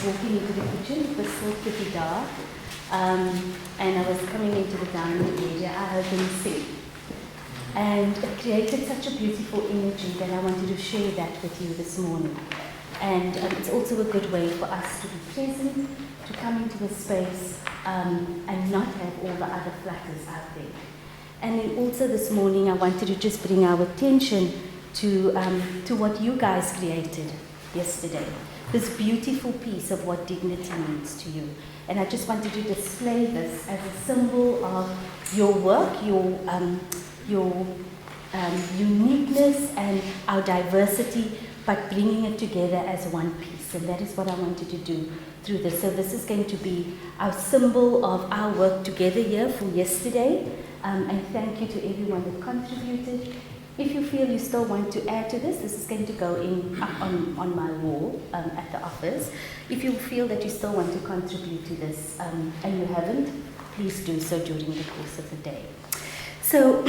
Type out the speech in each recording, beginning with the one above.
Walking into the kitchen, it was still pretty dark, and I was coming into the dining area. I heard them sing, and it created such a beautiful energy that I wanted to share that with you this morning. And it's also a good way for us to be present, to come into a space and not have all the other flutters out there. And then also this morning I wanted to just bring our attention to what you guys created yesterday. This beautiful piece of what dignity means to you. And I just wanted to display this as a symbol of your work, your uniqueness and our diversity, but bringing it together as one piece. And that is what I wanted to do through this. So this is going to be our symbol of our work together here for yesterday. And thank you to everyone that contributed. If you feel you still want to add to this, this is going to go in on my wall at the office. If you feel that you still want to contribute to this and you haven't, please do so during the course of the day. So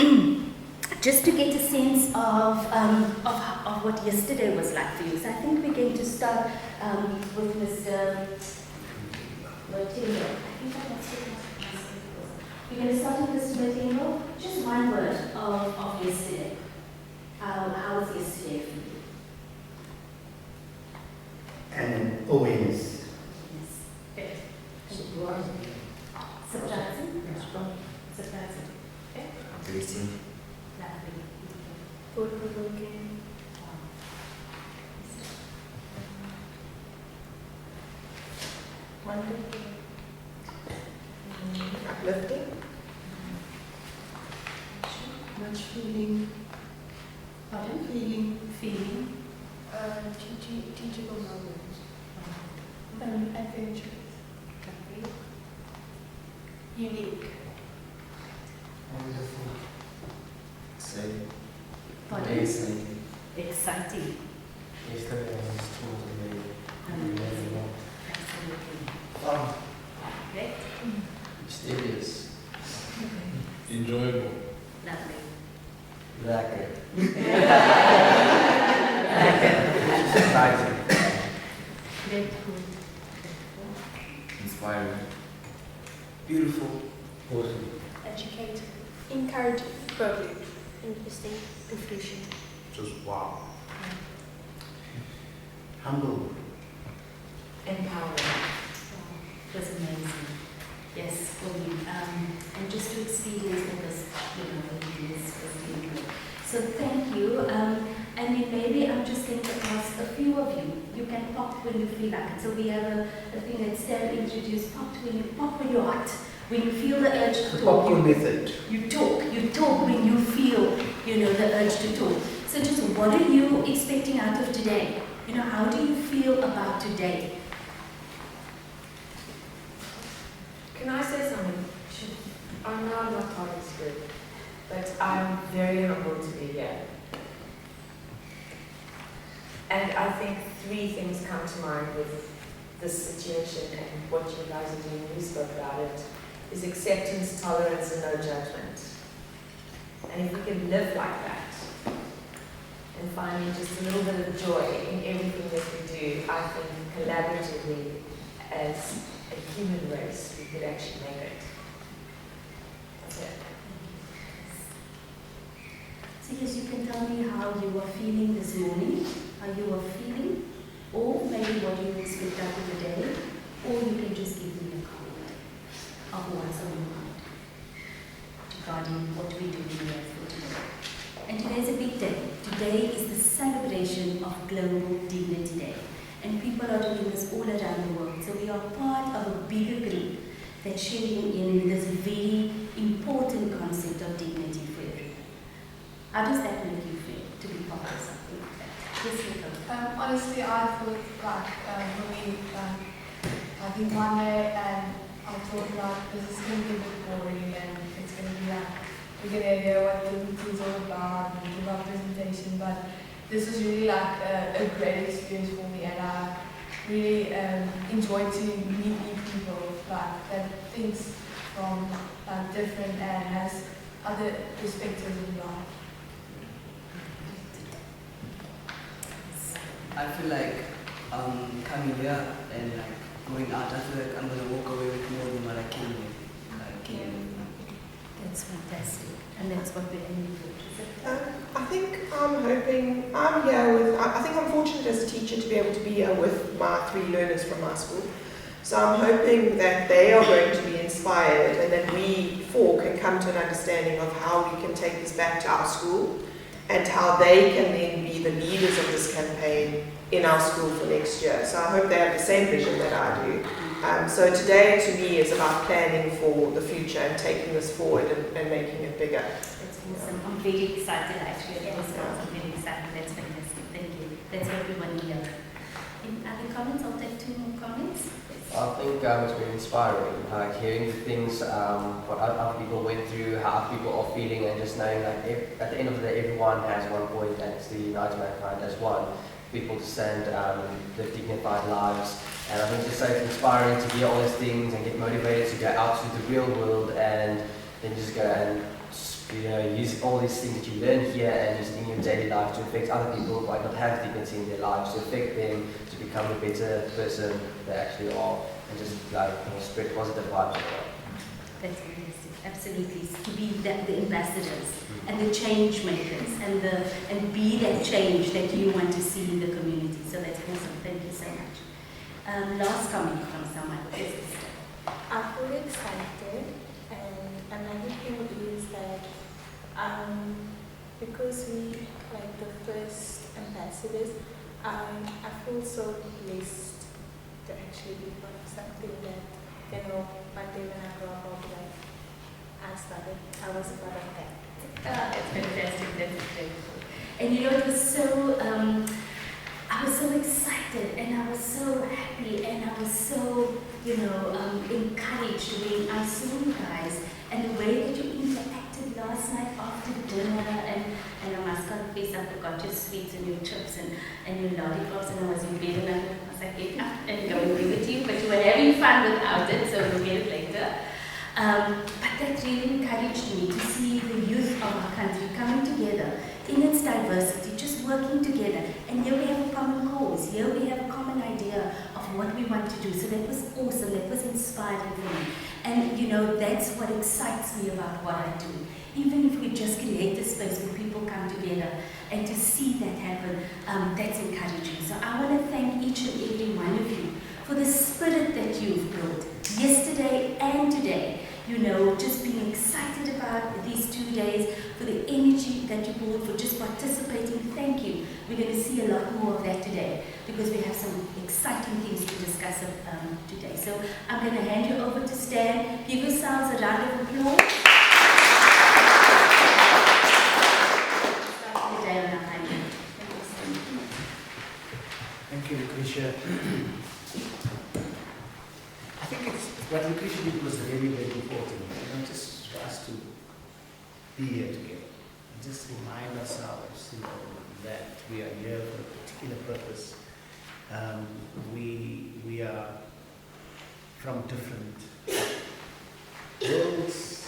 just to get a sense of what yesterday was like for you, so I think we're going to start with Mr. Matingo. We're going to start with Mr. Matingo. Just one word of yesterday. How was yesterday for you? And awareness. Yes. Surprising. Surprising? Surprising. Okay. Listening. Lovely. Thought-provoking. Wonderful. Uplifting. Much feeling. Pardon? Feeling. Teachable moments. Adventurous. Unique. Wonderful. Exciting. Pardon? Exciting. Exciting. Yesterday I was totally Amazing. Absolutely. fun. Okay. Mysterious. Enjoyable. Lovely. Lekker. Exciting. Grateful. Inspiring. Beautiful. Awesome. Educated. Encouraging. Probably. Interesting. Confusion. Just wow. Humble. Empowering. It was amazing. Yes, for me. And just to experience what was, was really good. So thank you. And then maybe I'm just going to ask a few of you. You can pop when you feel like it. So we have a thing that Stan introduced. Pop when you're hot. When you feel the urge to talk. Popcorn method. You talk when you feel, the urge to talk. So just what are you expecting out of today? How do you feel about today? Can I say something? I know I'm not part of this group, but I'm very humbled to be here. And I think three things come to mind with this situation and what you guys are doing. You spoke about it. Is acceptance, tolerance, and no judgment. And if we can live like that and finding just a little bit of joy in everything that we do, I think collaboratively as a human race, we could actually make it. That's it. So yes, you can tell me how you are feeling this morning, how you are feeling, or maybe what you expect out of the day, or you can just give me a comment of what's on your mind regarding what we do here for today. And today is a big day. Today is the celebration of Global Dignity Day. And people are doing this all around the world. So we are part of a bigger group that's sharing in this very important concept of dignity for everyone. How does that make you feel to be part of something like that? Yes, Nicole. Honestly, I thought for me, I think one day I thought this is going to be a bit boring and it's going to be we're going to hear what Dignity is all about and give our presentation, but this was really a great experience for me, and I really enjoyed to meet new people that thinks from different and has other perspectives in life. I feel like coming here and going out, I feel like I'm going to walk away with more than what I came with. That's fantastic, and that's what we're aiming for. I think I think I'm fortunate as a teacher to be able to be here with my 3 learners from my school. So I'm hoping that they are going to be inspired and that we 4 can come to an understanding of how we can take this back to our school and how they can then be the leaders of this campaign in our school for next year. So I hope they have the same vision that I do. So today to me is about planning for the future and taking this forward and making it bigger. That's awesome. I'm very excited actually. I'm very excited. That's fantastic. Thank you. That's what we want to hear. Any other comments? I'll take 2 more comments. I think it's been inspiring, like hearing the things what other people went through, how people are feeling, and just knowing that at the end of the day, everyone has one point, and it's the unite mankind as one. People to stand, live dignified lives, and I think it's just so inspiring to hear all these things and get motivated to go out to the real world and then just go and use all these things that you learn here and just in your daily life to affect other people who might not have dignity in their lives, to affect them to become a better person they actually are, and just spread positive vibes. That's fantastic. Absolutely. To be the ambassadors and the change makers and be that change that you want to see in the community. So that's awesome. Thank you so much. Last comment from someone. Yes. I feel excited, and another thing is that because we the first ambassadors, I feel so blessed to actually be part of something that one day when I grow up I'll be like, I was a part of that. That's fantastic. That's grateful. And it was so, I was so excited and I was so happy and I was so, encouraged when I saw you guys and the way that you interacted last night after dinner and I must confess I forgot your sweets and your chips and your lollipops and I was in bed and I was like, get up and go and give it to you, but you were having fun without it, so we'll get it later. But that really encouraged me to see the youth of our country coming together in its diversity, just working together. And here we have a common cause, here we have a common idea of what we want to do. So that was awesome, that was inspiring for me. And that's what excites me about what I do. Even if we just create a space where people come together and to see that happen, that's encouraging. So I want to thank each and every one of you for the spirit that you've brought yesterday and today. Just being excited about these 2 days, for the energy that you brought, for just participating. Thank you. We're going to see a lot more of that today because we have some exciting things to discuss today. So I'm going to hand you over to Stan. Give yourselves a round of applause. Start the day on a high note. Thank you, Lucretia. I think what Lucretia did was really, very important. Just for us to be here together. Just remind ourselves, that we are here for a particular purpose. We are from different worlds,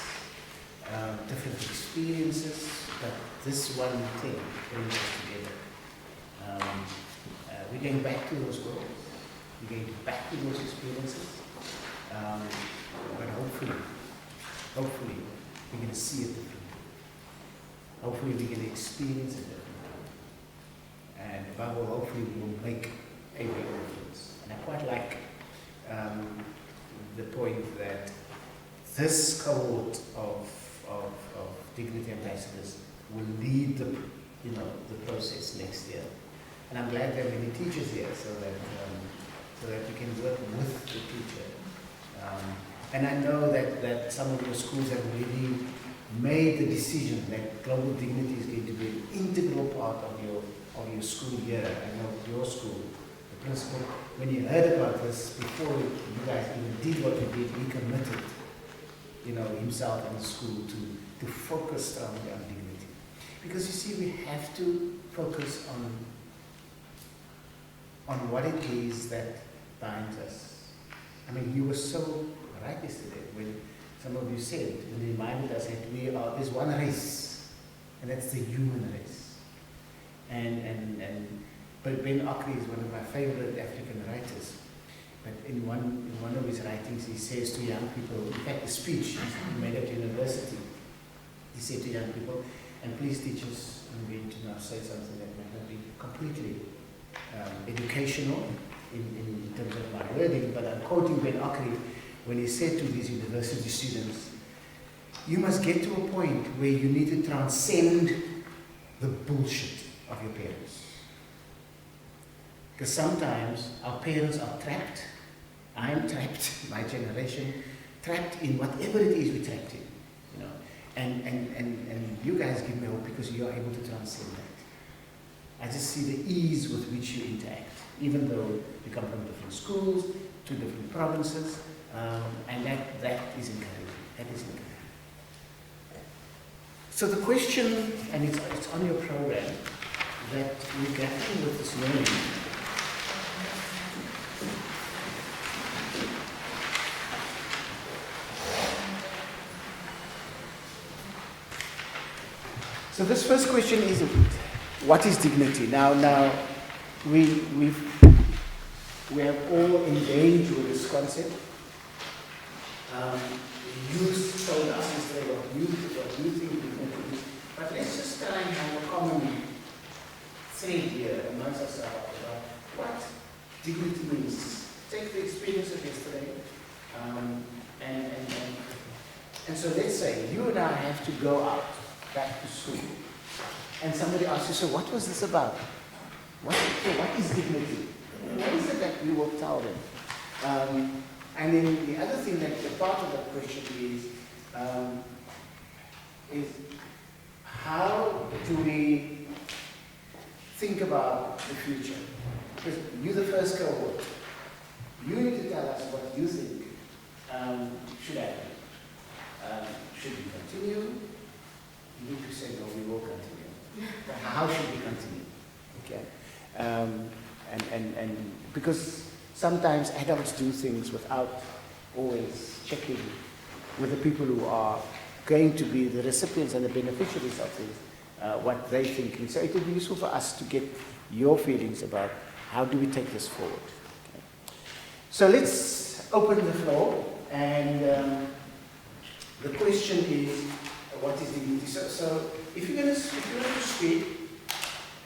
different experiences, but this one thing brings us together. We're going back to those worlds. We're going back to those experiences. But hopefully, we're going to see it differently. Hopefully, we're going to experience it differently. And above all, hopefully, we will make a big difference. And I quite like the point that this cohort of Dignity ambassadors will lead the process next year. And I'm glad there are many teachers here so that we can work with the teacher. And I know that some of your schools have already made the decision that global dignity is going to be an integral part of your school year and of your school, the principal, when he heard about this, before you guys even did what you did, he committed, himself and the school to focus strongly on dignity. Because you see, we have to focus on what it is that binds us. I mean, you were so right yesterday when some of you said, when you reminded us that there's one race, and that's the human race. But Ben Akri is one of my favorite African writers. But in one of his writings, he says to young people, in fact, a speech he made at university, he said to young people, and please teachers, I'm going to now say something that might not be completely educational in terms of my wording, but I'm quoting Ben Akri when he said to these university students, you must get to a point where you need to transcend the bullshit of your parents. Because sometimes our parents are trapped. I'm trapped, my generation, trapped in whatever it is we're trapped in. And you guys give me hope because you are able to transcend that. I just see the ease with which you interact, even though you come from different schools, to different provinces, and that is encouraging. That is encouraging. So the question, and it's on your program, that we're grappling with this morning. So this first question is, what is dignity? Now we have all engaged with this concept. Youth told us yesterday what you think dignity is. But let's just try and have a common thread here amongst ourselves about what dignity means. Take the experience of yesterday, and so let's say you and I have to go out back to school, and somebody asks you, so what was this about? What is dignity? What is it that you will tell them? And then the other thing that the part of that question is how do we think about the future? Because you're the first cohort. You need to tell us what you think should happen. Should we continue? You need to say, no, we will continue. How should we continue? Okay. And because sometimes adults do things without always checking with the people who are going to be the recipients and the beneficiaries of things, what they're thinking. So it would be useful for us to get your feelings about how do we take this forward. Okay. So let's open the floor, and the question is, what is dignity? So if you're going to speak,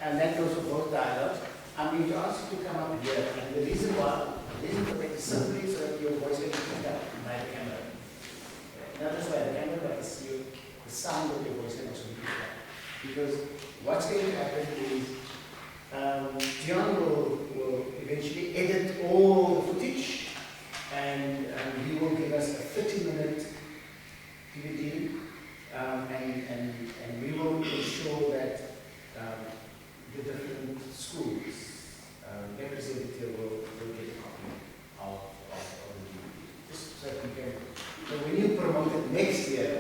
and that goes for both dialogues, I'm going to ask you to come up here. And the reason for that is simply so that your voice can be picked up by the camera. Not just by the camera, but the sound of your voice can also be picked up. Because what's going to happen is Dion will eventually edit all the footage, and he will give us a 30-minute DVD, and we will ensure that the different schools represented here will get a copy of the DVD. Just so that we can, so when you promote it next year,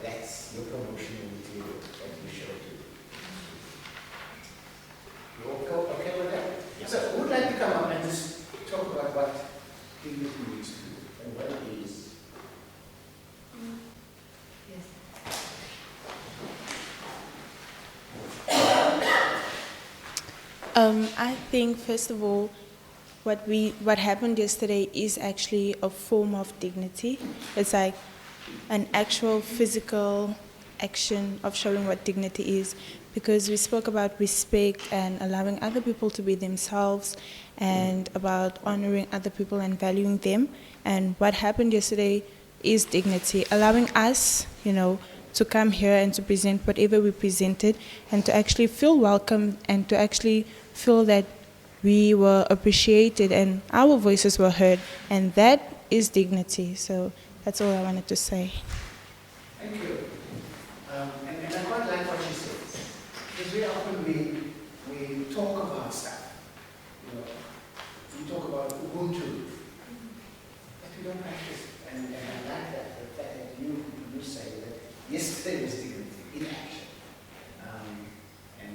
that's your promotional material that we show to you. You okay with that? Yeah. So who would like to come up and just talk about what dignity means to you and what it is? I think, first of all, what happened yesterday is actually a form of dignity. It's like an actual physical action of showing what dignity is, because we spoke about respect and allowing other people to be themselves, and about honoring other people and valuing them. And what happened yesterday is dignity, allowing us, to come here and to present whatever we presented, and to actually feel welcome, and to actually feel that we were appreciated and our voices were heard, and that is dignity. So that's all I wanted to say. Thank you. very often we talk about stuff. You know, we talk about Ubuntu, but we don't practice it. And I like that, the fact that you say that yesterday was dignity in action. And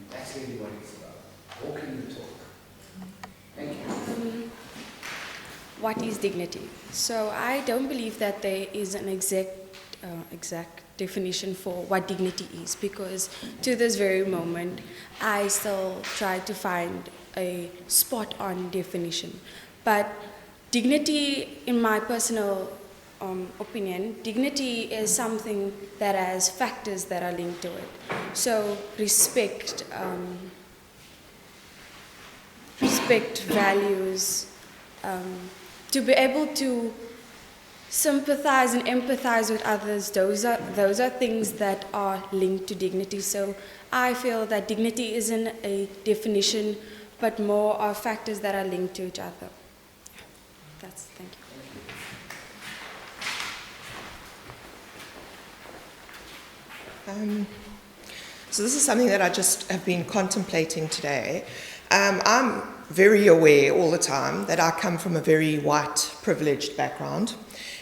that's really what it's about, walking the talk. Thank you. What is dignity? So I don't believe that there is an exact definition for what dignity is, because to this very moment I still try to find a spot-on definition. But dignity, in my personal opinion, dignity is something that has factors that are linked to it. So respect, values, to be able to sympathize and empathize with others, those are things that are linked to dignity. So I feel that dignity isn't a definition, but more are factors that are linked to each other. Thank you. So this is something that I just have been contemplating today. I'm very aware all the time that I come from a very white, privileged background,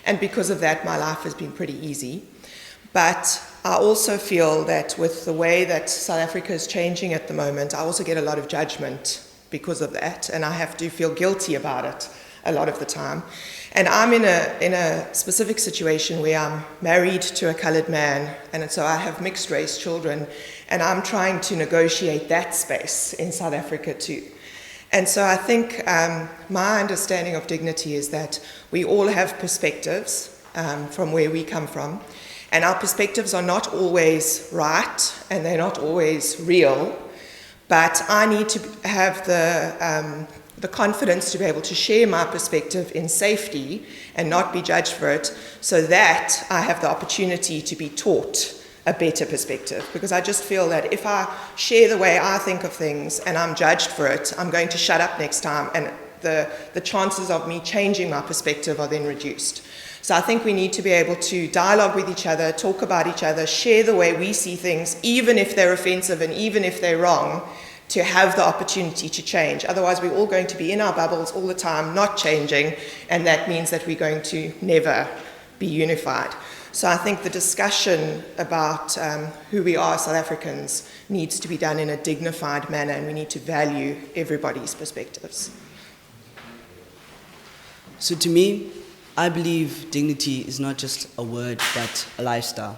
and because of that, my life has been pretty easy. But I also feel that with the way that South Africa is changing at the moment, I also get a lot of judgment because of that, and I have to feel guilty about it a lot of the time. And I'm in a specific situation where I'm married to a coloured man, and so I have mixed race children, and I'm trying to negotiate that space in South Africa too. And so I think my understanding of dignity is that we all have perspectives from where we come from, and our perspectives are not always right, and they're not always real, but I need to have the confidence to be able to share my perspective in safety and not be judged for it, so that I have the opportunity to be taught a better perspective. Because I just feel that if I share the way I think of things and I'm judged for it, I'm going to shut up next time, and the chances of me changing my perspective are then reduced. So I think we need to be able to dialogue with each other, talk about each other, share the way we see things, even if they're offensive and even if they're wrong, to have the opportunity to change. Otherwise, we're all going to be in our bubbles all the time, not changing, and that means that we're going to never be unified. So I think the discussion about who we are as South Africans needs to be done in a dignified manner, and we need to value everybody's perspectives. So to me, I believe dignity is not just a word, but a lifestyle.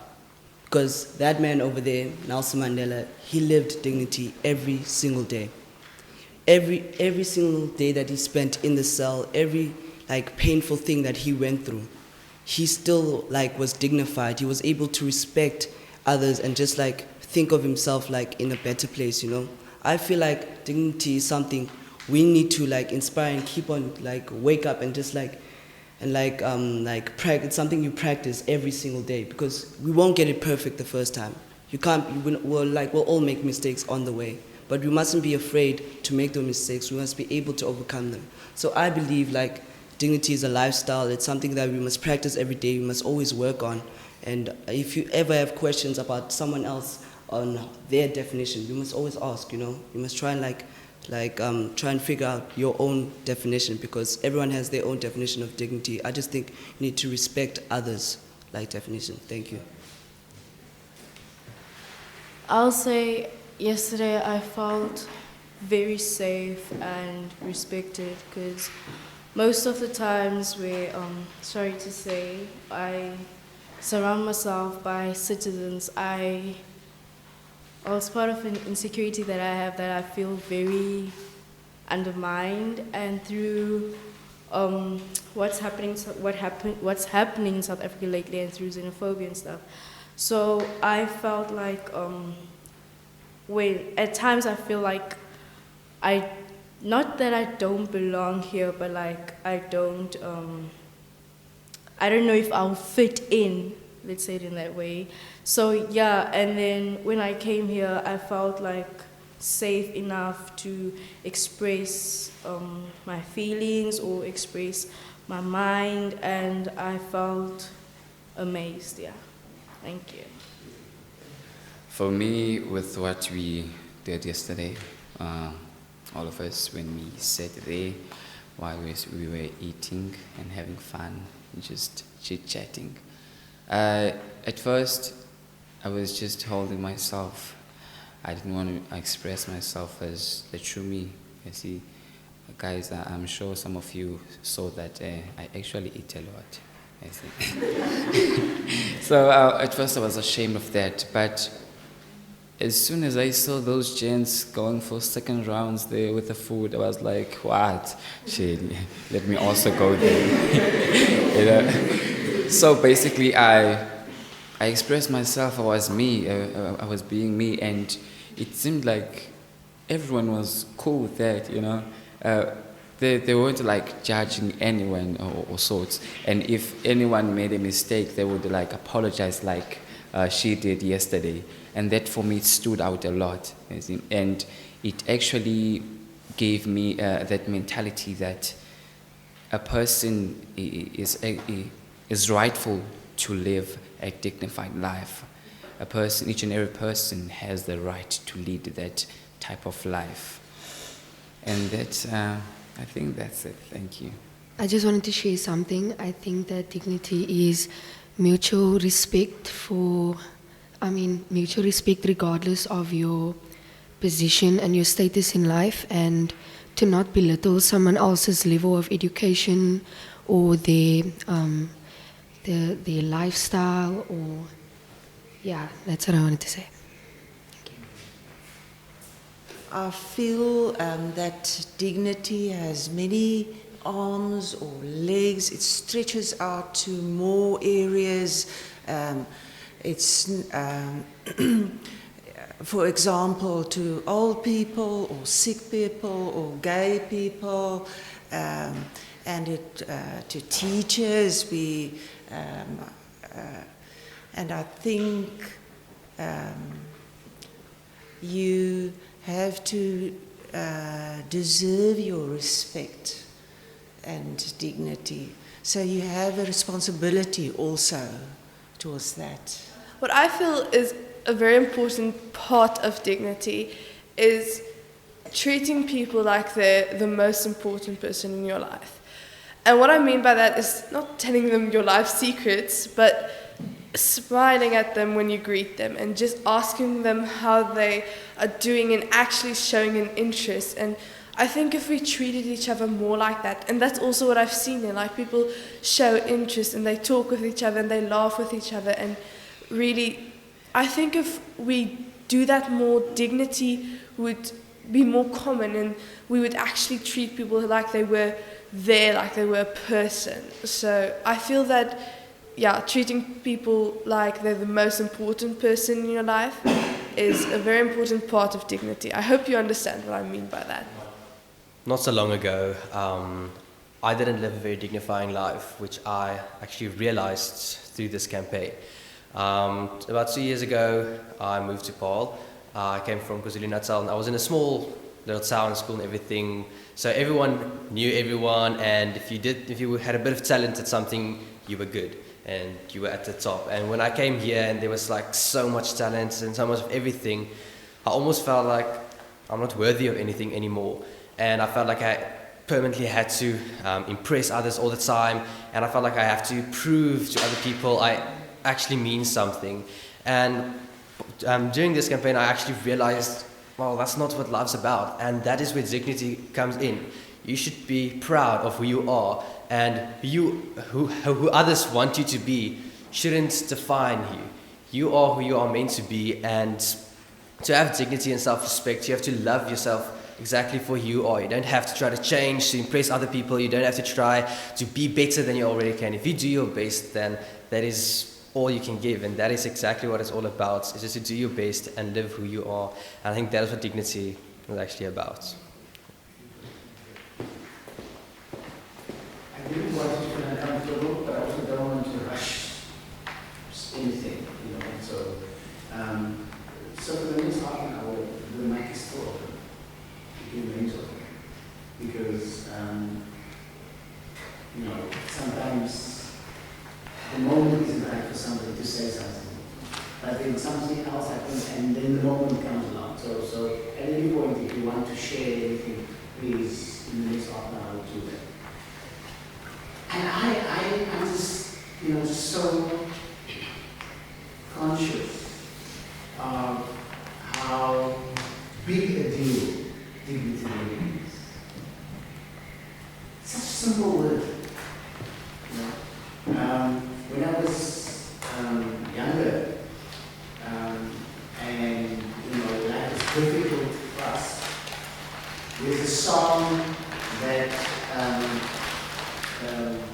Because that man over there, Nelson Mandela, he lived dignity every single day. Every single day that he spent in the cell, every painful thing that he went through, he still was dignified. He was able to respect others and just think of himself in a better place, you know. I feel like dignity is something we need to inspire and keep on wake up and just it's something you practice every single day, because we won't get it perfect the first time. We'll all make mistakes on the way, but we mustn't be afraid to make those mistakes. We must be able to overcome them. So I believe dignity is a lifestyle. It's something that we must practice every day. We must always work on. And if you ever have questions about someone else on their definition, you must always ask. You know, you must try and try and figure out your own definition, because everyone has their own definition of dignity. I just think you need to respect others' definition. Thank you. I'll say yesterday I felt very safe and respected, because most of the times where, sorry to say, I surround myself by citizens, I was part of an insecurity that I have, that I feel very undermined, and through what's happening in South Africa lately, and through xenophobia and stuff. So I felt at times I feel not that I don't belong here, but I don't know if I'll fit in, let's say it in that way. So yeah, and then when I came here, I felt safe enough to express my feelings or express my mind, and I felt amazed. Yeah, thank you. For me, with what we did yesterday, all of us, when we sat there while we were eating and having fun, just chit-chatting. At first, I was just holding myself. I didn't want to express myself as the true me. You see, guys, I'm sure some of you saw that I actually eat a lot. I see. So at first I was ashamed of that, but as soon as I saw those gents going for second rounds there with the food, I was like, what? Shit, let me also go there. You know? So basically I expressed myself. I was me. I was being me, and it seemed like everyone was cool with that, you know. They weren't like judging anyone or sorts, and if anyone made a mistake, they would like apologize like she did yesterday, and that for me stood out a lot, and it actually gave me that mentality that a person is rightful to live a dignified life. A person, each and every person has the right to lead that type of life, and that. I think that's it. Thank you. I just wanted to share something. I think that dignity is mutual respect mutual respect regardless of your position and your status in life, and to not belittle someone else's level of education or their lifestyle, or yeah, that's what I wanted to say. I feel that dignity has many arms or legs. It stretches out to more areas. For example, to old people or sick people or gay people, and to teachers. And I think you have to deserve your respect and dignity. So you have a responsibility also towards that. What I feel is a very important part of dignity is treating people like they're the most important person in your life. And what I mean by that is not telling them your life secrets, but smiling at them when you greet them and just asking them how they are doing and actually showing an interest. And I think if we treated each other more like that, and that's also what I've seen there, like people show interest and they talk with each other and they laugh with each other, and really, I think if we do that more, dignity would be more common, and we would actually treat people like they were there, like they were a person. So I feel that, yeah, treating people like they're the most important person in your life is a very important part of dignity. I hope you understand what I mean by that. Not so long ago, I didn't live a very dignifying life, which I actually realized through this campaign. About 2 years ago, I moved to Paarl. I came from KwaZulu-Natal, and I was in a small little town, school and everything. So everyone knew everyone, and if you had a bit of talent at something, you were good, and you were at the top. And when I came here, and there was like so much talent and so much of everything, I almost felt like I'm not worthy of anything anymore. And I felt like I permanently had to impress others all the time, and I felt like I have to prove to other people I actually mean something. And during this campaign, I actually realized, well, that's not what life's about, and that is where dignity comes in. You should be proud of who you are, and who others want you to be shouldn't define you. You are who you are meant to be, and to have dignity and self-respect, you have to love yourself exactly for who you are. You don't have to try to change to impress other people. You don't have to try to be better than you already can. If you do your best, then that is all you can give, and that is exactly what it's all about. It's just to do your best and live who you are. And I think that is what dignity is actually about. I really want to feel uncomfortable, but I also don't want to rush anything, you know. So for the next half an hour, the mic is still open. You can remain open, because you know, sometimes the moment isn't right for somebody to say something, but then something else happens, and the moment comes along. So at any point, if you want to share anything, please, in the next half an hour, do that. And I'm just, so conscious of how big a deal dignity really is. Such a simple word. When I was younger, and life was difficult for us, there's a song that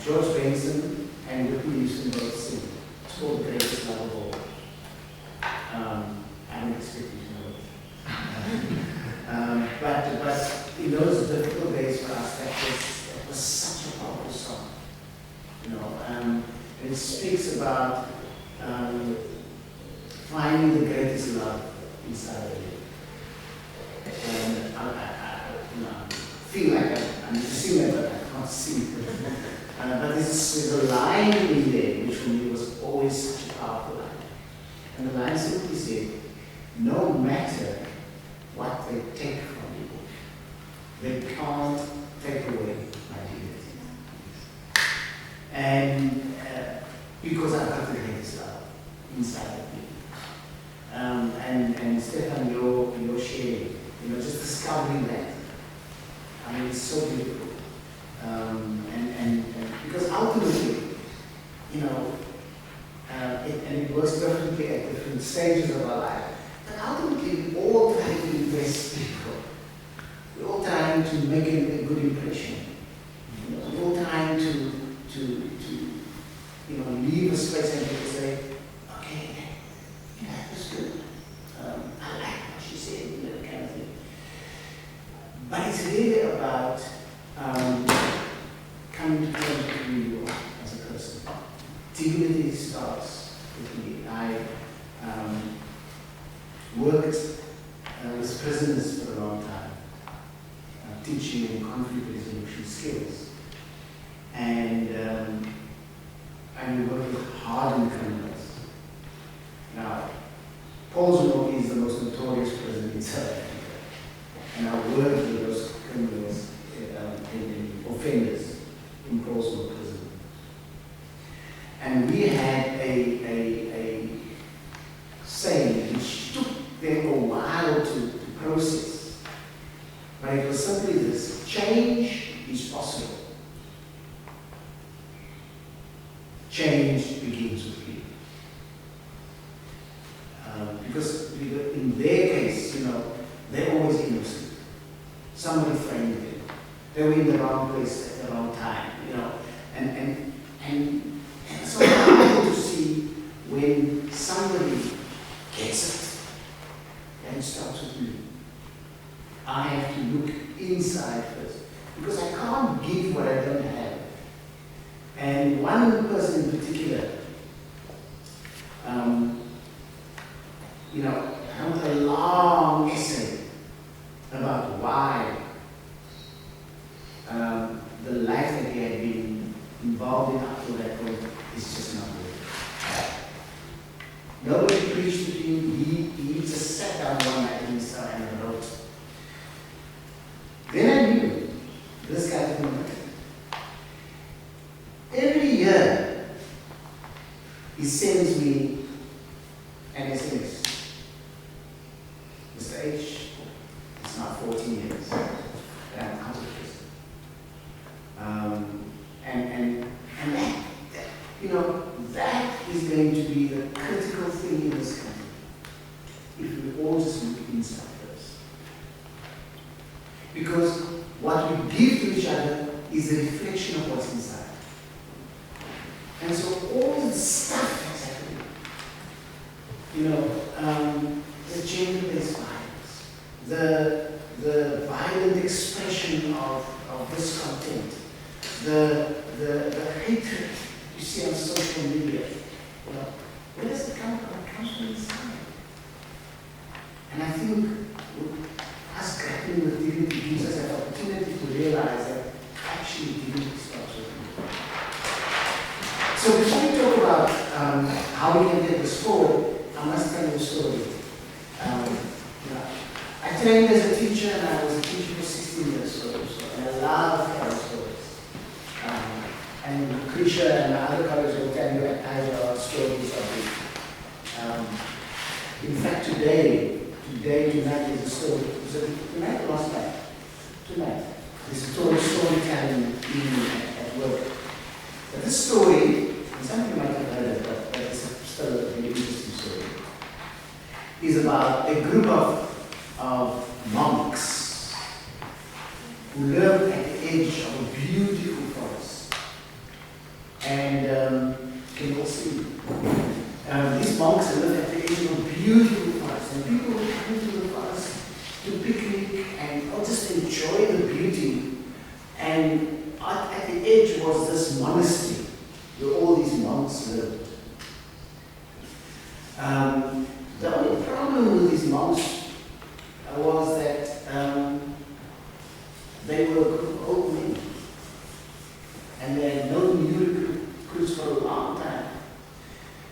George Benson and Whitney Houston both sing. It's called The Greatest Love of All. I don't expect you to know it. But in those difficult days for us, that was such a powerful song. And it speaks about finding the greatest love inside of you. And I feel like I'm singing it, but I can't sing it. But there's a line in there which for me was always such a powerful line. And the line simply said, no matter what they take from you, they can't take away my dignity. And because I've got the greatest love inside of me. And Stefan, your sharing, just discovering that. I mean, it's so beautiful. And because ultimately, it works differently at different stages of our life. But ultimately, we all try to impress people. We're all trying to make a good impression. We're all trying to leave a space and people say, okay, that was good. I like what she said, kind of thing. But it's really about coming to terms with who you are as a person. Dignity starts with me. I worked with prisoners for a long time, teaching them conflict resolution skills. And I'm working hardened criminals. Now, Paulsville is the most notorious prison in South Africa. And I worked with those criminals, offenders in Paulsville prison. And we had a saying which took them a while to process. But it was simply this: change is possible. Change begins with you. Because in their case, they're always innocent. Somebody framed them. They were in the wrong place at the wrong time, And it's so powerful to see when somebody gets it, and it starts with me. I have to look inside first, because I can't give what I don't have. And one person in particular, wrote a long essay about why the life that he had been involved in up to that point is just not worth it. Nobody preached to him. He just sat down one night and wrote. Then I knew this guy didn't know. Every year, he sends me an SMS. Mr. H, it's now 14 years that I'm out of prison. And that is going to be the critical thing in this country. If we all just look inside first. Because what we give to each other is a reflection of what's inside. And so all the stuff that's happening, the gender-based violence, the violent expression of discontent, the hatred you see on social media, where does it come from? It comes from inside. And I think us grappling with dignity gives us an opportunity to realize that actually dignity starts with me. So before we talk about how we can get this forward, I must tell you a story. trained as a teacher and I was a teacher for 16 years, so and I love carol stories. And Krisha and other colleagues will tell you at IJR stories of it. In fact, tonight is a story. Is it tonight or last night? Tonight. There's a storytelling evening at work. But this story, and some of you might have heard it, but it's still a very interesting story, is about a group of monks who live at the edge of a beautiful forest. And can you all see? These monks live at the edge of a beautiful forest, and people would come into the forest to picnic and just enjoy the beauty. And at the edge was this monastery where all these monks lived. The only problem with these monks was that they were a group of old men, and they had no new recruits for a long time.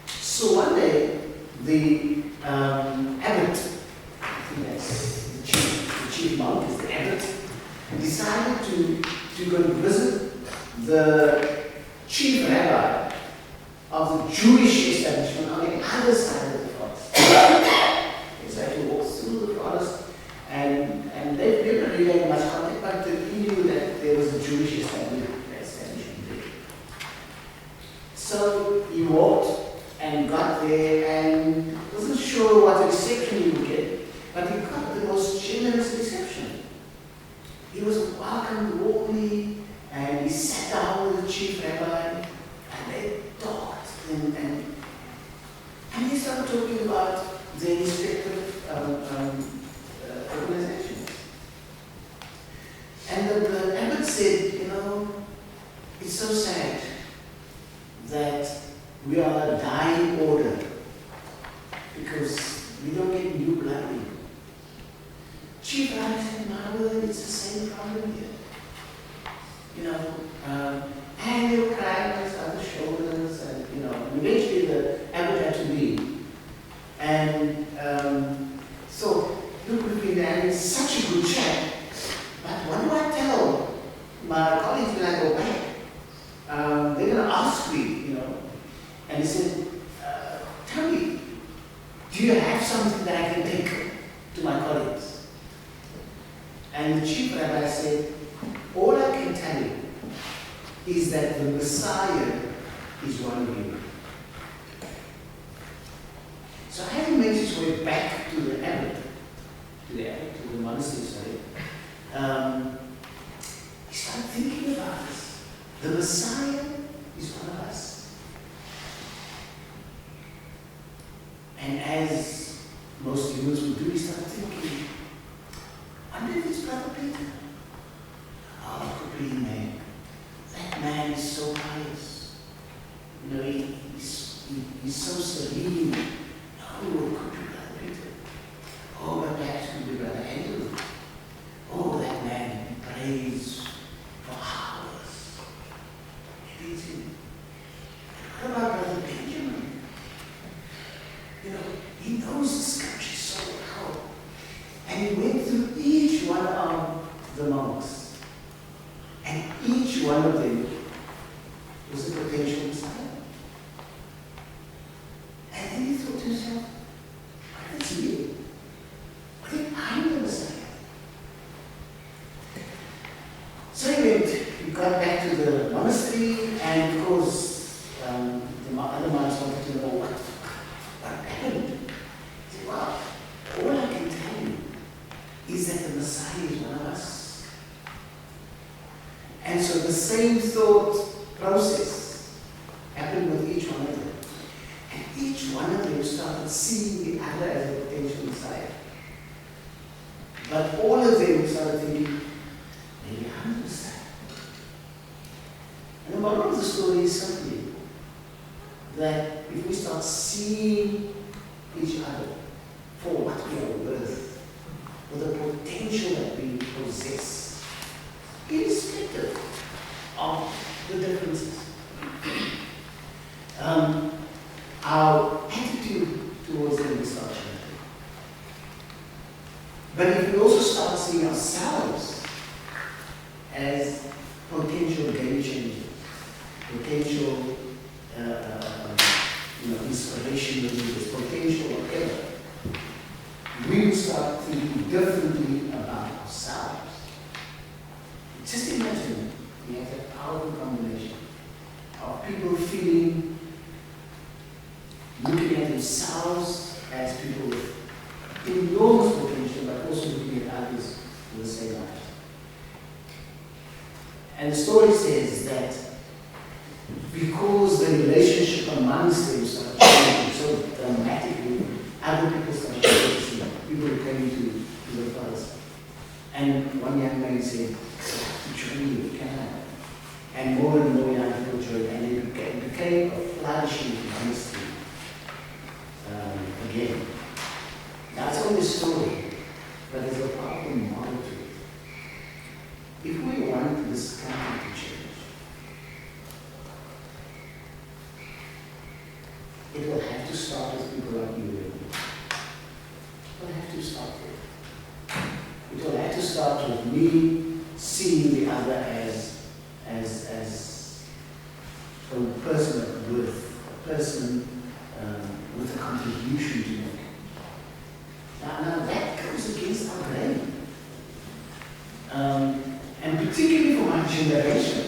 So one day, the abbot, I think that's the chief monk is the abbot, decided to go and visit the chief rabbi of the Jewish establishment on the other side of the forest. So he walked through the forest, and they didn't really have much contact, but he knew that there was a Jewish establishment there. So he walked and got there and wasn't sure what reception he would get, but he got the most generous reception. He was welcomed warmly, and he sat down with the chief rabbi, and they talked, and he started talking about their respective organizations. And the abbot said, it's so sad that we are a dying order because we don't get new blood in. Chief rabbi said, no, it's the same problem here. And they were crying on the shoulders, and eventually the abbot had to leave. And so look, we've been having such a good chat, but what do I tell my colleagues when I go back? They're going to ask me, And he said, tell me, do you have something that I can take to my colleagues? And the chief rabbi said, all I can tell you is that the Messiah is one of you. So having made his way back to the abbot, to the monastery, he started thinking about this. The Messiah is one of us. And as most humans would do, he started thinking, I wonder if it's Brother Peter. Oh, it could be man. That man is so pious. He's so serene. No, it could be Brother Peter. Oh, but perhaps it could be Brother Andrew. Oh, that man, he prays for hours. Maybe it's him. What about Brother Benjamin? He knows the scripture so well. And he went through each one of the monks. And each one of them was a potential Messiah. And then he thought to himself, what is me? What if I'm the Messiah? So he got back to the monastery, and of course, the other monks wanted to know what happened. He said, well, all I can tell you is that the Messiah is one of us. And so the same thought process happened with each one of them. And each one of them started seeing the other as a potential Messiah. But all of them started thinking, maybe I'm the Messiah. And the moral of the story is simply that if we start seeing each other for what we are worth, for the potential that we possess, irrespective of the differences, our attitude towards them is not changing. But if we also start seeing ourselves as potential game changers, potential inspiration leaders, potential whatever, we will start thinking differently about ourselves. Just imagine we have that powerful combination of people feeling, looking at themselves as people with enormous potential, but also looking at others with the same eyes. And the story says that because the relationship amongst them started changing so dramatically, other people started noticing, people came to the fathers. And one young man said, "Teacher, can I?" And more young people joined, and it became a flourishing honesty again. That's only a story, but there's a powerful model to it. If we want this country to change, it will have to start with people like you and me. It will have to start there. It will have to start with me seeing the other as a person of worth, a person with a contribution to make. Now that goes against our brain. And particularly for my generation,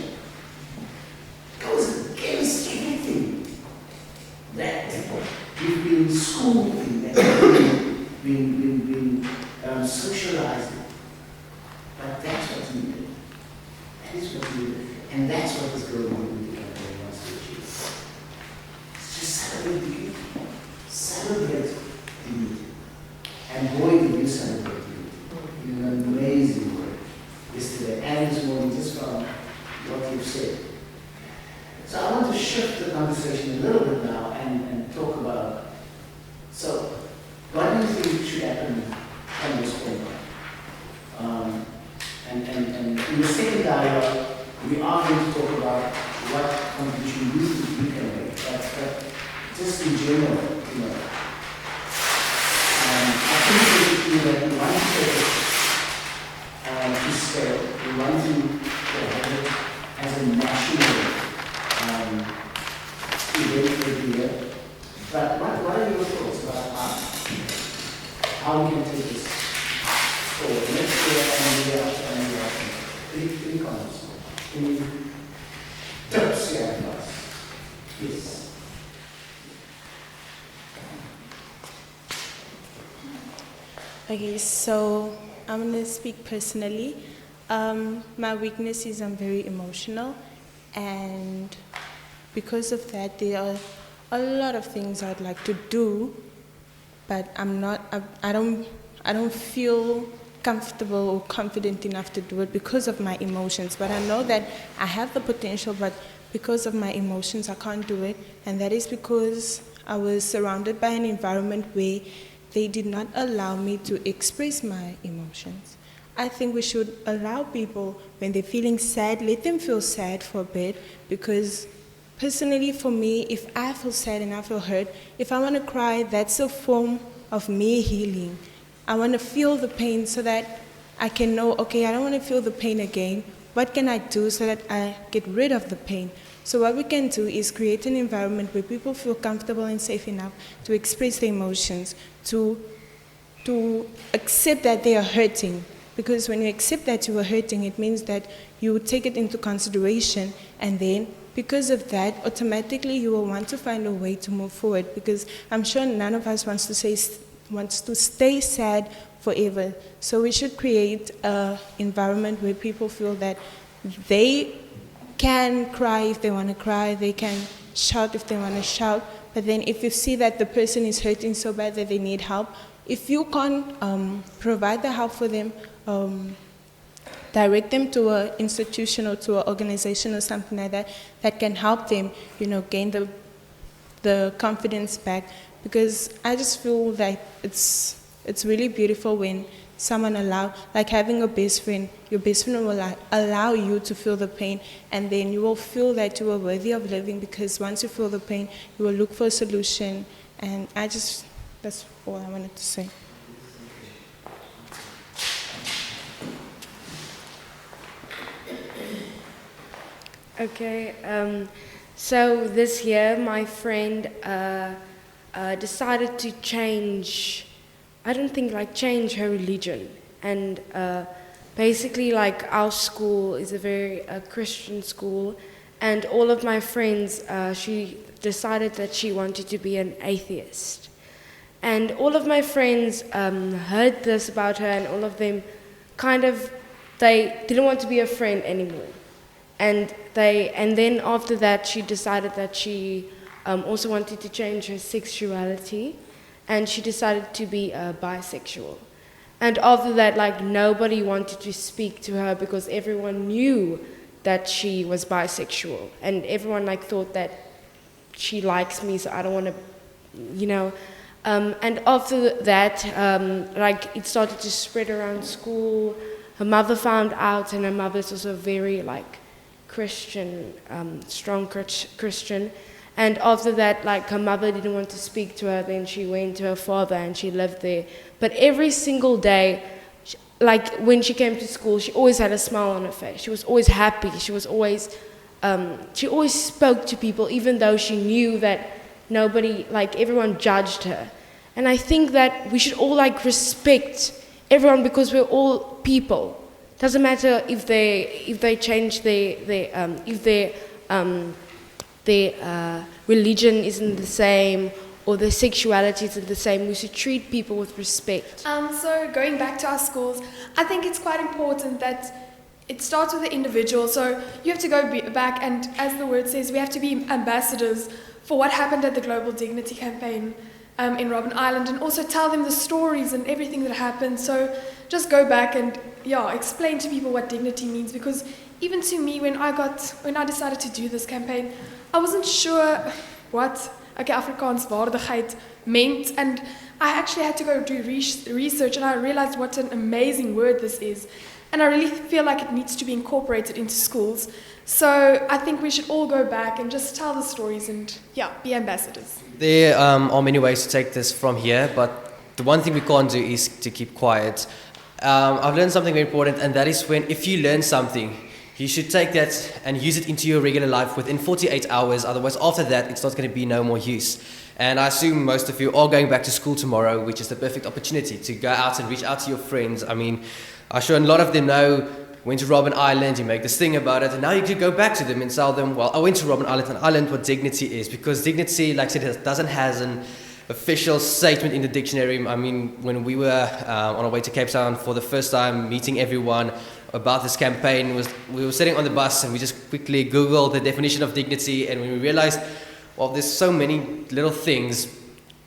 goes against everything that we've been schooled in, that we've been socialized in. But that's what's needed. That is what's needed. And that's what this girl wanted to campaign wants to achieve. Just celebrate dignity. Celebrate dignity. And boy, did you celebrate dignity. In an amazing way yesterday and this morning, just from what you've said. So I want to shift the conversation a little bit now and talk about, so what do you think should happen from this point on? And in the second dialogue, we are going to talk about what contribution you think we can make, but just in general, I think that we want to take it to scale. We want to have it as a national event every year. But what are your thoughts about how we can take this forward next year and the year after and the year after? Any comments? Any tips you have for us? Yes. Okay, so I'm going to speak personally. My weakness is I'm very emotional, and because of that, there are a lot of things I'd like to do, but I don't feel comfortable or confident enough to do it because of my emotions. But I know that I have the potential, but because of my emotions, I can't do it, and that is because I was surrounded by an environment where they did not allow me to express my emotions. I think we should allow people, when they're feeling sad, let them feel sad for a bit, because personally for me, if I feel sad and I feel hurt, if I want to cry, that's a form of me healing. I want to feel the pain so that I can know, okay, I don't want to feel the pain again. What can I do so that I get rid of the pain? So what we can do is create an environment where people feel comfortable and safe enough to express their emotions, to accept that they are hurting. Because when you accept that you are hurting, it means that you take it into consideration, and then because of that, automatically you will want to find a way to move forward, because I'm sure none of us wants to stay sad forever. So we should create an environment where people feel that they can cry if they want to cry, they can shout if they want to shout, but then if you see that the person is hurting so bad that they need help, if you can't provide the help for them, direct them to an institution or to an organization or something like that that can help them, gain the confidence back. Because I just feel like it's really beautiful when someone like having a best friend, your best friend will allow you to feel the pain, and then you will feel that you are worthy of living, because once you feel the pain, you will look for a solution. And that's all I wanted to say. Okay, so this year my friend decided to change, I don't think like change her religion. And basically like our school is a very Christian school, and all of my friends, she decided that she wanted to be an atheist. And all of my friends heard this about her, and all of them kind of, they didn't want to be a friend anymore. And then after that, she decided that she also wanted to change her sexuality, and she decided to be bisexual. And after that, like nobody wanted to speak to her because everyone knew that she was bisexual, and everyone like thought that she likes me, so I don't want to, you know. And after that, like it started to spread around school. Her mother found out, and her mother's also very like Christian, strong Christian. And after that, like her mother didn't want to speak to her, then she went to her father and she lived there. But every single day, like when she came to school, she always had a smile on her face. She was always happy. She always spoke to people, even though she knew that nobody, like everyone judged her. And I think that we should all like respect everyone because we're all people. Doesn't matter if they change their religion isn't the same or their sexuality isn't the same. We should treat people with respect. So going back to our schools, I think it's quite important that it starts with the individual. So you have to go back, and as the word says, we have to be ambassadors for what happened at the Global Dignity campaign in Robben Island, and also tell them the stories and everything that happened. So just go back and explain to people what dignity means, because even to me, when I decided to do this campaign, I wasn't sure what Afrikaans waardigheid meant, and I actually had to go do research, and I realized what an amazing word this is, and I really feel like it needs to be incorporated into schools. So I think we should all go back and just tell the stories and be ambassadors. There are many ways to take this from here, but the one thing we can't do is to keep quiet. I've learned something very important, and that is if you learn something, you should take that and use it into your regular life within 48 hours. Otherwise, after that, it's not going to be no more use. And I assume most of you are going back to school tomorrow, which is the perfect opportunity to go out and reach out to your friends. I mean, I'm sure a lot of them know, went to Robben Island, you make this thing about it, and now you could go back to them and tell them, well, I went to Robben Island, what dignity is. Because dignity, like I said, doesn't have an official statement in the dictionary. I mean, when we were on our way to Cape Town for the first time, meeting everyone about this campaign, we were sitting on the bus and we just quickly Googled the definition of dignity, and when we realized, well, there's so many little things,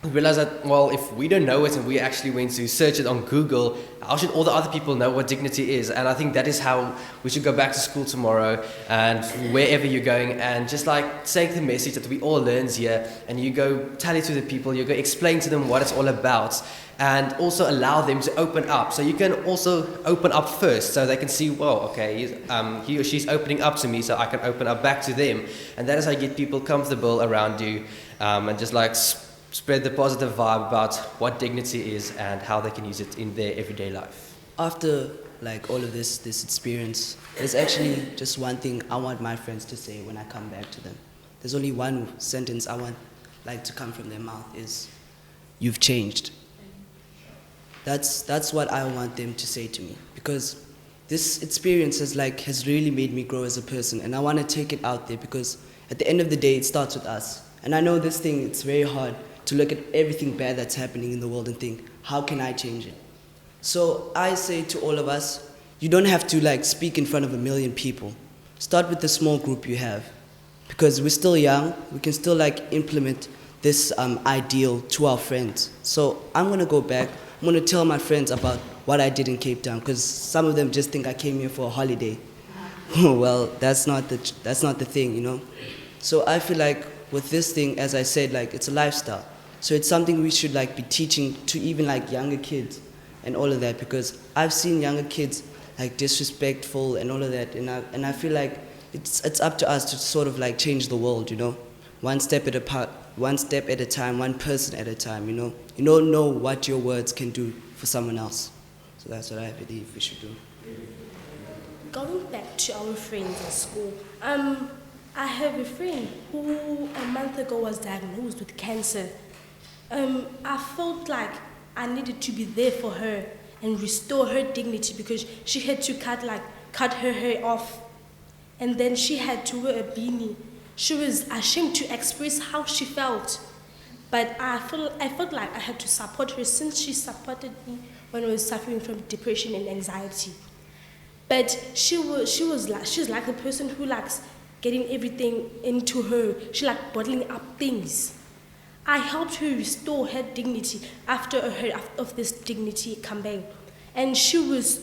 we realized that, well, if we don't know it and we actually went to search it on Google, how should all the other people know what dignity is? And I think that is how we should go back to school tomorrow and wherever you're going, and just like take the message that we all learned here, and you go tell it to the people, you go explain to them what it's all about, and also allow them to open up. So you can also open up first, so they can see, well, okay, he or she's opening up to me, so I can open up back to them. And that is how you get people comfortable around you, and just like spread the positive vibe about what dignity is and how they can use it in their everyday life. After like all of this experience, there's actually just one thing I want my friends to say when I come back to them. There's only one sentence I want like to come from their mouth is, "You've changed." That's what I want them to say to me, because this experience has really made me grow as a person, and I want to take it out there, because at the end of the day, it starts with us. And I know this thing, it's very hard to look at everything bad that's happening in the world and think, how can I change it? So I say to all of us, you don't have to like speak in front of 1 million people. Start with the small group you have, because we're still young. We can still like implement this ideal to our friends. So I'm gonna go back. I'm gonna tell my friends about what I did in Cape Town, because some of them just think I came here for a holiday. Well, that's not the thing, you know. So I feel like with this thing, as I said, like it's a lifestyle. So it's something we should like be teaching to even like younger kids and all of that, because I've seen younger kids like disrespectful and all of that, and I feel like it's up to us to sort of like change the world, you know, one step at a time, one person at a time, you know. You don't know what your words can do for someone else. So that's what I believe we should do. Going back to our friends at school, I have a friend who a month ago was diagnosed with cancer. I felt like I needed to be there for her and restore her dignity because she had to cut her hair off, and then she had to wear a beanie. She was ashamed to express how she felt, but I felt like I had to support her since she supported me when I was suffering from depression and anxiety. But she's like a person who likes getting everything into her. She like bottling up things. I helped her restore her dignity after I heard of this dignity campaign, and she was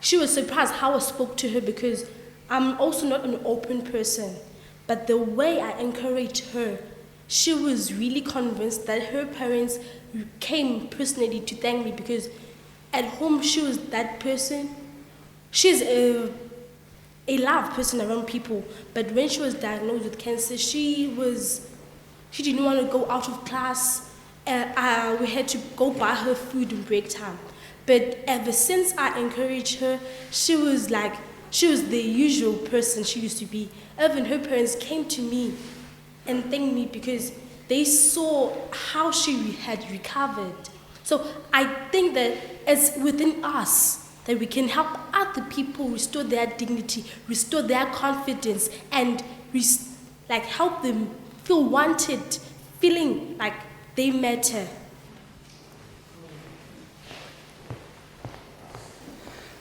surprised how I spoke to her because I'm also not an open person. But the way I encouraged her, she was really convinced that her parents came personally to thank me because at home she was that person. She's a loud person around people, but when she was diagnosed with cancer, she didn't want to go out of class. We had to go buy her food in break time. But ever since I encouraged her, she was the usual person she used to be. Even her parents came to me and thanked me because they saw how she had recovered. So I think that it's within us that we can help other people restore their dignity, restore their confidence, and help them feel wanted, feeling like they matter.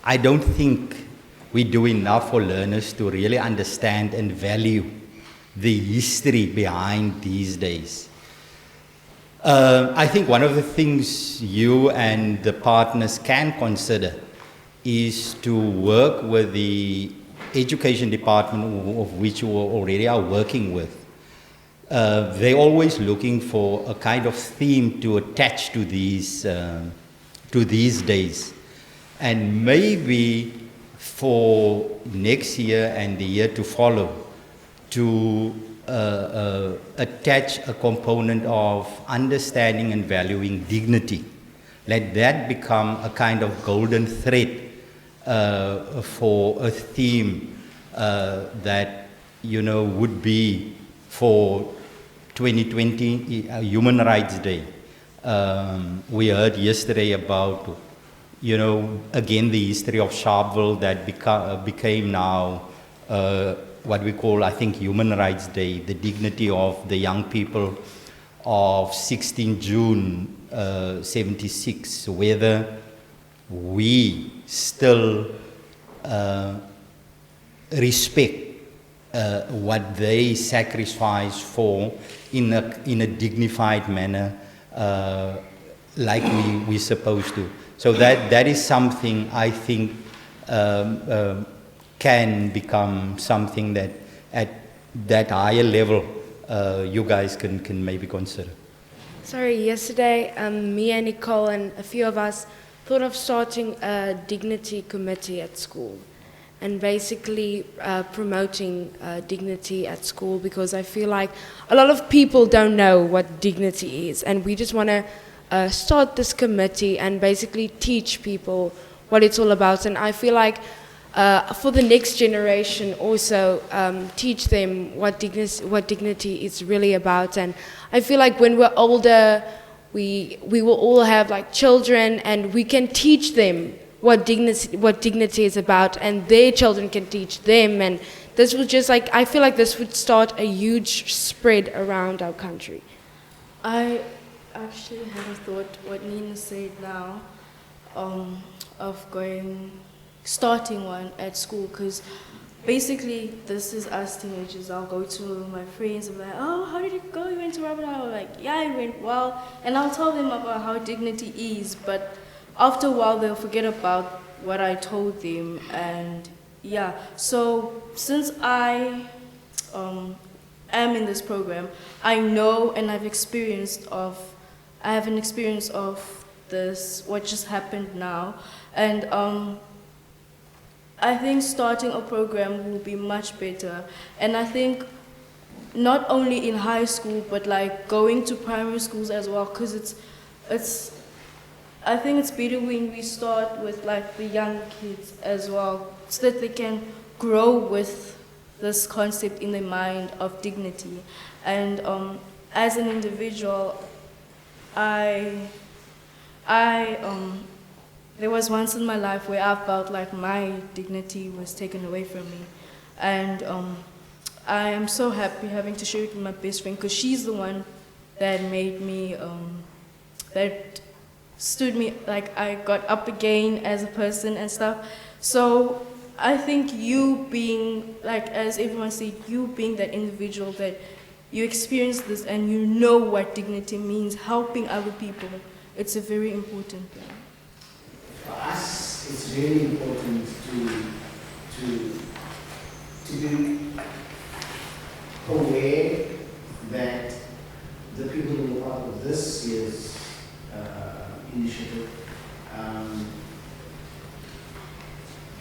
I don't think we do enough for learners to really understand and value the history behind these days. I think one of the things you and the partners can consider is to work with the education department of which you already are working with. They're always looking for a kind of theme to attach to these days. And maybe for next year and the year to follow, to attach a component of understanding and valuing dignity. Let that become a kind of golden thread for a theme that would be for 2020 Human Rights Day. We heard yesterday about again the history of Sharpeville that became now what we call, I think, Human Rights Day, the dignity of the young people of 16 June 76, whether we still respect what they sacrificed for in a dignified manner, like we're supposed to. So that is something I think can become something that at that higher level you guys can maybe consider. Sorry, yesterday me and Nicole and a few of us thought of starting a dignity committee at school and basically promoting dignity at school, because I feel like a lot of people don't know what dignity is, and we just want to start this committee and basically teach people what it's all about. And I feel like for the next generation also teach them what dignity is really about. And I feel like when we're older, we will all have like children, and we can teach them what dignity is about, and their children can teach them. And this would just I feel like this would start a huge spread around our country. I actually had a thought what Nina said now, of starting one at school, because basically this is us teenagers. I'll go to my friends and be like, oh, how did it go? You went to Robert Island? Like, yeah, it went well. And I'll tell them about how dignity is, but after a while they'll forget about what I told them. And yeah, so since I am in this program, I know and I have an experience of this, what just happened now. And I think starting a program will be much better. And I think not only in high school, but like going to primary schools as well, because I think it's better when we start with like the young kids as well, so that they can grow with this concept in their mind of dignity. And as an individual, there was once in my life where I felt like my dignity was taken away from me. And I am so happy having to share it with my best friend, because she's the one that made me, that stood me, like I got up again as a person and stuff. So I think you being, like as everyone said, you being that individual that you experience this and you know what dignity means, helping other people, it's a very important thing. For us, it's really important to be aware that the people who were part of this year's initiative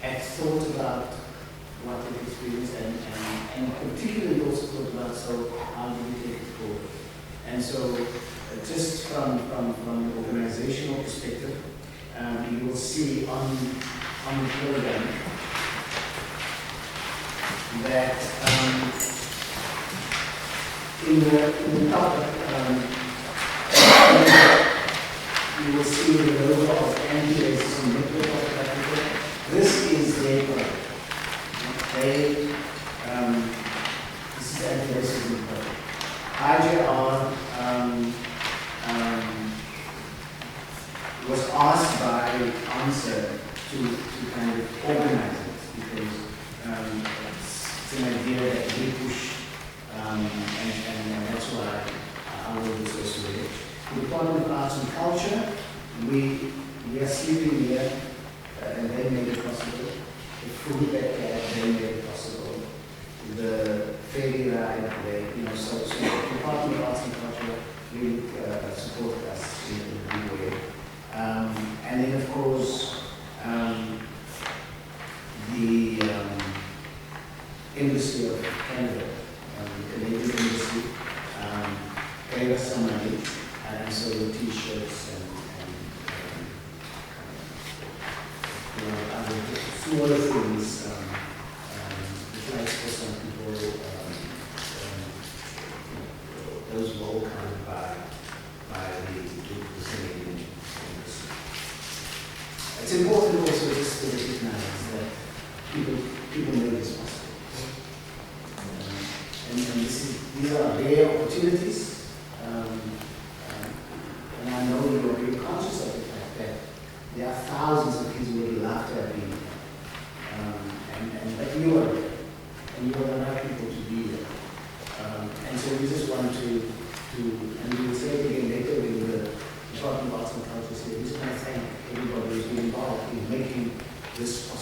have thought about what they've experienced and particularly also thought about, so how do we take it forward? And so just from an organizational perspective, you will see on the program that in the top, you will see the logo of Anti-Racism Network of South Africa. This is their project. This is Anti-Racism Network. IJR was asked by ANSA to kind of organize it, because it's an idea that we push, and that's why I will be associated. The Department of Arts and Culture, we are sleeping here, and they made it possible. The food that they made it possible. The failure and so the Department of Arts and Culture really supported us in a big way. And then of course, the Embassy of Canada, the Canadian Embassy, gave us some money, and so the t-shirts and other smaller things, the flights for some people, those were all covered by the Canadian Embassy. It's important also just to recognize that people make this possible. And these are rare opportunities, and I know you are very conscious of the fact that there are thousands of kids who would love to have been here. But you are there, and you are the right people to be there. And so we just want to and we will say it again later when the Department of Arts and Culture says, we just want to thank everybody who's been involved in making this possible.